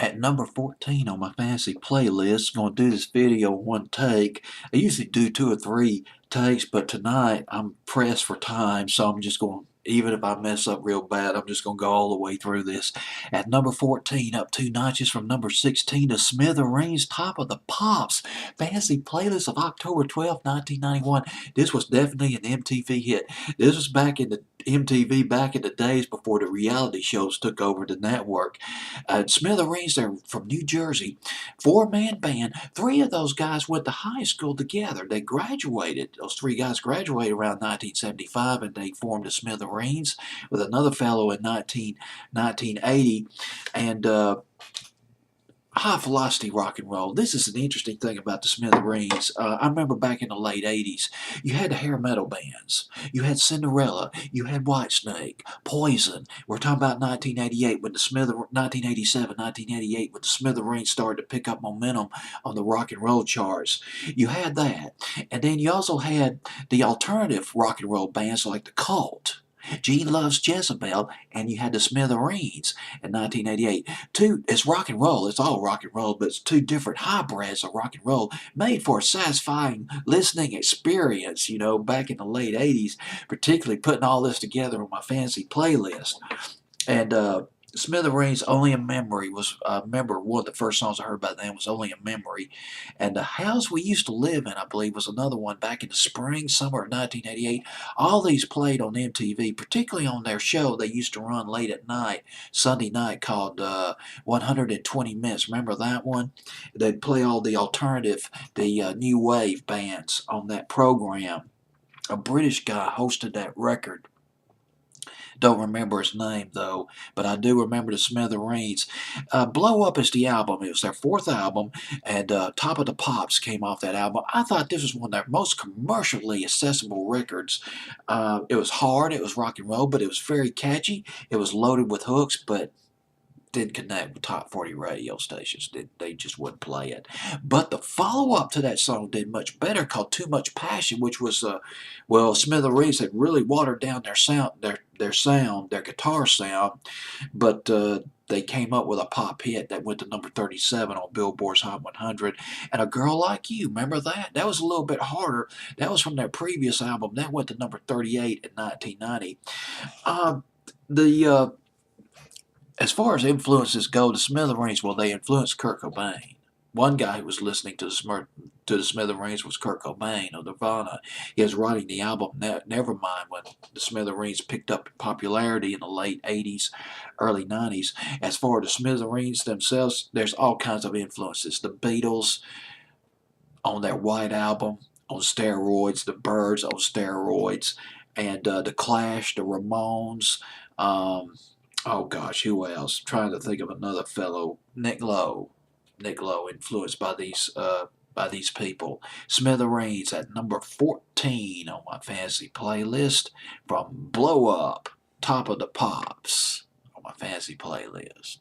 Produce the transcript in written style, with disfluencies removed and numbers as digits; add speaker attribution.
Speaker 1: At number 14 on my fantasy playlist, going to do this video in one take. I usually do 2 or 3 takes, but tonight I'm pressed for time, so I'm just going, even if I mess up real bad, I'm just going to go all the way through this. At number 14, up 2 notches from number 16 to Smithereens, Top of the Pops, fantasy playlist of October 12th, 1991. This was definitely an MTV hit. This was back in the MTV back in the days before the reality shows took over the network. Smithereens, they're from New Jersey. 4-man band. 3 of those guys went to high school together. They graduated. Those 3 guys graduated around 1975, and they formed the Smithereens with another fellow in 1980. And high velocity rock and roll. This is an interesting thing about the Smithereens. I remember back in the late 80s, you had the hair metal bands. You had Cinderella. You had Whitesnake, Poison. We're talking about 1988 when the 1987, 1988 when the Smithereens started to pick up momentum on the rock and roll charts. You had that. And then you also had the alternative rock and roll bands like the Cult. Gene Loves Jezebel, and you had the Smithereens in 1988. It's rock and roll. It's all rock and roll, but it's 2 different hybrids of rock and roll made for a satisfying listening experience, back in the late 80s, particularly putting all this together on my fancy playlist. And Smithereens, Only a Memory was, remember one of the first songs I heard by them was Only a Memory. And The House We Used to Live In, I believe, was another one back in the spring, summer of 1988. All these played on MTV, particularly on their show they used to run late at night, Sunday night, called 120 Minutes. Remember that one? They'd play all the alternative, the new wave bands on that program. A British guy hosted that record. Don't remember his name, though, but I do remember the Smithereens. Blow Up is the album. It was their 4th album, and Top of the Pops came off that album. I thought this was one of their most commercially accessible records. It was hard, it was rock and roll, but it was very catchy. It was loaded with hooks, but didn't connect with top 40 radio stations. They just wouldn't play it. But the follow-up to that song did much better, called Too Much Passion, which was, Smithereens had really watered down their sound, their guitar sound, but they came up with a pop hit that went to number 37 on Billboard's Hot 100. And A Girl Like You, remember that? That was a little bit harder. That was from their previous album. That went to number 38 in 1990. As far as influences go, the Smithereens, well, they influenced Kurt Cobain. One guy who was listening to the Smithereens was Kurt Cobain of Nirvana. He was writing the album Nevermind when the Smithereens picked up popularity in the late 80s, early 90s. As for the Smithereens themselves, there's all kinds of influences. The Beatles on their White Album on steroids, the Byrds on steroids, and the Clash, the Ramones, oh gosh, who else? I'm trying to think of another fellow. Nick Lowe. Nick Lowe, influenced by these people. Smithereens at number 14 on my fantasy playlist from Blow Up, Top of the Pops on my fantasy playlist.